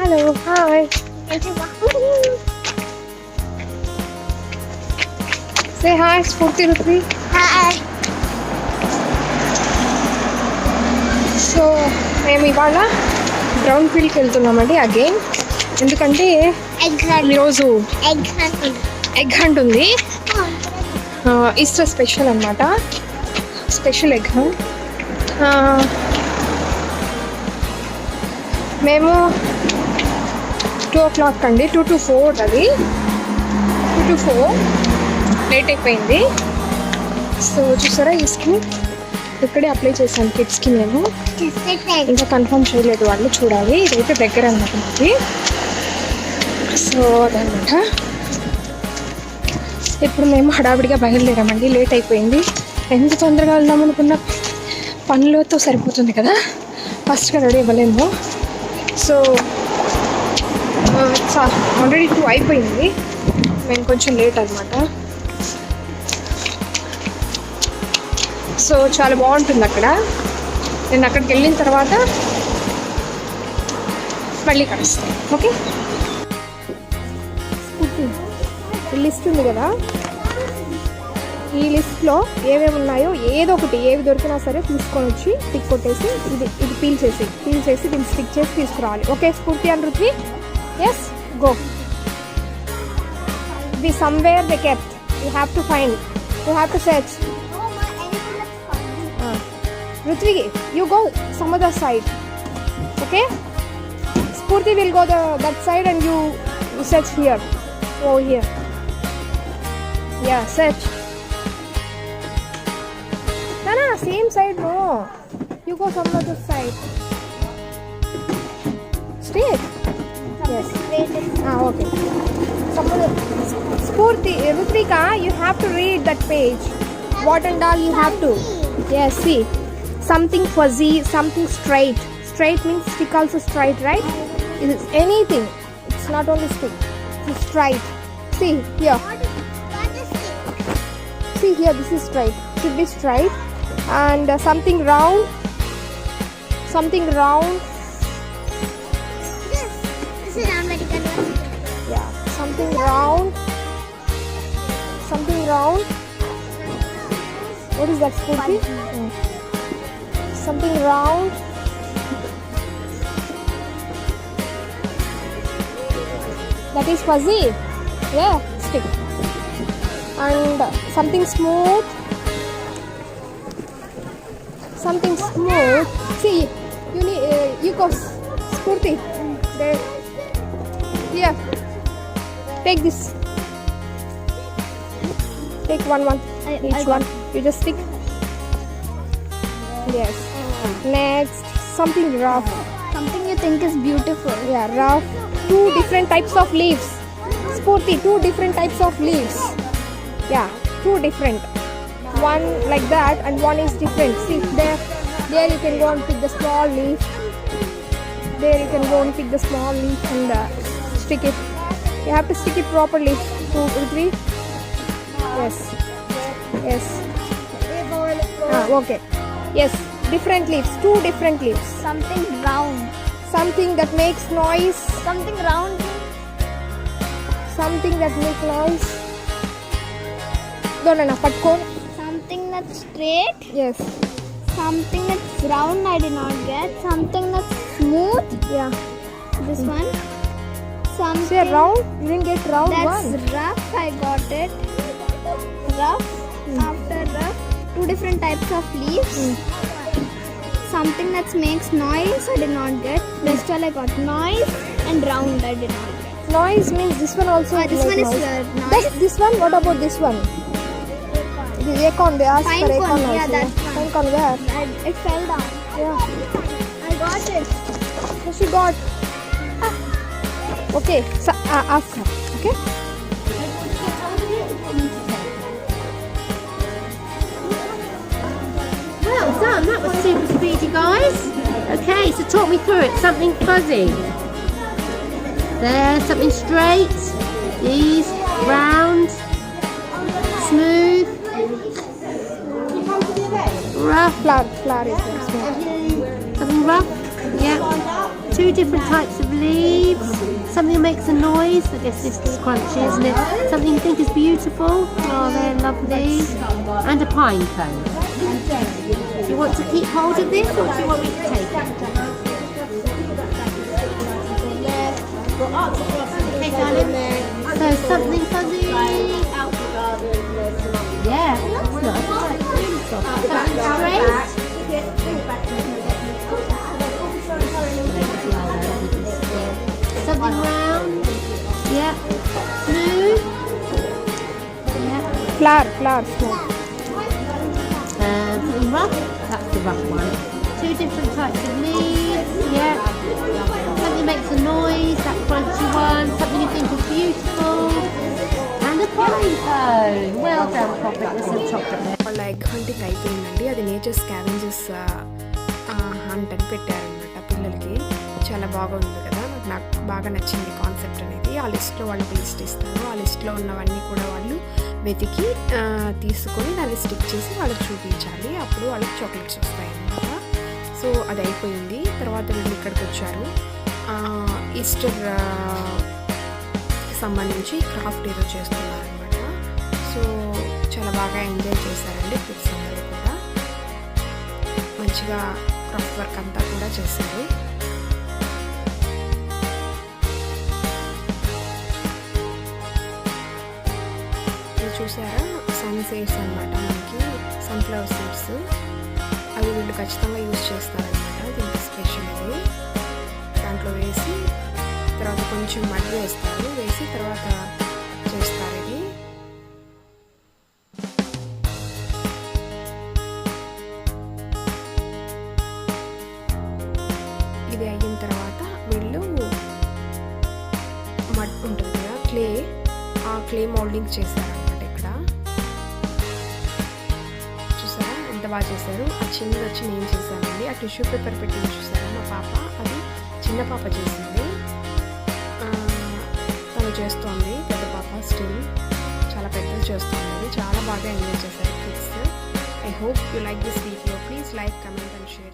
Hello, hi. Say hi, Spurti Ruthvi. Hi. So మేము ఇవాళ ground ఫీల్డ్కి వెళ్తున్నామండి అగైన్. ఎందుకంటే ఈరోజు ఎగ్ హంట్ ఉంది. ఈస్టర్ స్పెషల్ అనమాట, స్పెషల్ ఎగ్ హంట్. మేము 2 o'clock అండి, 2 to 4 అది, 2 to 4 లేట్ అయిపోయింది. సో చూసారా ఈ స్కీమ్ ఇక్కడే అప్లై చేశాను కిడ్స్కి. నేను ఇంకా కన్ఫర్మ్ చేయలేదు, వాళ్ళు చూడాలి. ఇదైతే దగ్గర అన్నమాట మనకి. సో అదనమాట. ఇప్పుడు మేము హడావిడిగా బయలుదేరామండి, లేట్ అయిపోయింది. ఎంత తొందరగా వెళ్దాం అనుకున్న పనులతో సరిపోతుంది కదా, ఫస్ట్గా రెడీ అవ్వలేము. సో ఆల్రెడీ 2 అయిపోయింది, మేము కొంచెం లేట్ అనమాట. సో చాలా బాగుంటుంది అక్కడ. నేను అక్కడికి వెళ్ళిన తర్వాత మళ్ళీ కలుస్తాను. ఓకే, లిస్ట్ ఉంది కదా, ఈ లిస్ట్లో ఏమేమి ఉన్నాయో ఏదో ఒకటి, ఏవి దొరికినా సరే తీసుకొని వచ్చి టిక్ కొట్టేసి ఇది పీల్ చేసి దీన్ని స్టిక్ చేసి తీసుకురావాలి. Okay Sphoorti and Ruthvi, yes go. The somewhere they kept, you have to find, you have to search. Ruthvi, you go some other side, okay? Spurti will go that side and you search here, over here. Yeah, search. No, same side, no. You go some other side. Straight? Yes. Okay. Some other. Spurti, Ruthvika, you have to read that page. What and all you have to. Yes, see. Something fuzzy, something straight. Straight means stick also straight, right? It is anything. It's not only stick. It's straight. See here. See here, this is straight. Should be straight. And something round. Something round. This is American one. Yeah, something round. Something round. What is that, Spurti? Something round. That is fuzzy. Yeah, stick. And something smooth. Something smooth. See, you need you go Spurti. There. Here. Take this. Take one. Each one. You just stick. Yes. Next, something rough. Something you think is beautiful. Yeah, rough. 2 different types of leaves. Spurti, 2 different types of leaves. Yeah, 2 different. One like that and one is different. See, there you can go and pick the small leaf. There you can go and pick the small leaf and stick it. You have to stick it properly. 2 or 3. Yes. Okay. Yes, different leaves, 2 different leaves. Something round. Something that makes noise. Something round. Something that makes noise. No, patko. Something that's straight. Yes. Something that's round I did not get. Something that's smooth. Yeah. This one. Something Say round. You didn't get round that's one. rough. I got it. Rough. After rough. 2 different types of leaves. Something that makes noise I did not get. Rest all I got noise and round I did not get. Noise means this one also. This one is noise. This one. What about this one? The acorn. They asked Pine for acorn cone. also. Yeah, that's one. Pine cone where? It fell down. Yeah. I got it. So she got. Okay. So, ask her. Okay. Well done, that was super speedy, guys. Okay, so talk me through it. Something fuzzy. There, something straight. These, round, smooth, rough. Flower is there. Something rough. Yeah. 2 different types of leaves. Something that makes a noise. I guess this is crunchy, isn't it? Something you think is beautiful. Oh, they're lovely. And a pine cone. Do you want to keep hold of this, or do you want me to take it? Okay, darling. So something fuzzy. Yeah, that's nice. Really soft. Something straight. Something round. Yeah. Smooth. Yeah. Flower, small. Something rough. That's the rough one. 2 different types of leaves. Yeah. Something makes a noise. That crunchy one. Something you think is beautiful. And a pine cone. Well done, Poppet. There's some chocolate there. వాళ్ళ egg hunting అయిపోయిందండి. అది nature scavengers hunt అని పెట్టారనమాట పిల్లలకి. చాలా బాగుంది కదా, నాకు బాగా నచ్చింది కాన్సెప్ట్ అనేది. ఆ లిస్ట్లో వాళ్ళకి లిస్ట్ ఇస్తారు. ఆ లిస్ట్లో ఉన్నవన్నీ కూడా వాళ్ళు వెతికి తీసుకొని దాన్ని స్టిక్ చేసి వాళ్ళకి చూపించాలి. అప్పుడు వాళ్ళకి చాక్లెట్స్ వస్తాయి అన్నమాట. సో అది అయిపోయింది. తర్వాత వీళ్ళు ఇక్కడికి వచ్చారు. ఈస్టర్ సంబంధించి క్రాఫ్ట్ ఏదో చేస్తున్నారనమాట. సో చాలా బాగా ఎంజాయ్ చేశారండి కిడ్స్ అందరూ కూడా. మంచిగా క్రాఫ్ట్ వర్క్ అంతా కూడా చేశారు. ఇది చూసారా, సన్ సీడ్స్ అనమాట. మనకి సన్ఫ్లవర్ సీడ్స్ అవి వీళ్ళు ఖచ్చితంగా యూజ్ చేస్తారనమాట. దీనికి స్పెషల్ ఇది. దాంట్లో వేసి తర్వాత కొంచెం మడ్ వేస్తారు, వేసి తర్వాత చేస్తారు. ఇది అయిన తర్వాత వీళ్ళు మడ్ ఉంటుంది కదా, ఆ క్లే మౌల్డింగ్ చేశారనమాట. ఇక్కడ చూసారా ఎంత బాగా చేశారు. ఆ చిన్నది వచ్చి నేను చేశానండి. ఆ టిష్యూ పేపర్ పెట్టి చూసారా మా పాప, అది చిన్న పాప చేసింది. తను చేస్తోంది, పెద్ద పాప స్టిల్ చాలా పెద్దది చేస్తుంది. చాలా బాగా ఎంజాయ్ చేశారు kids. I hope you like this video. Please like, comment and share.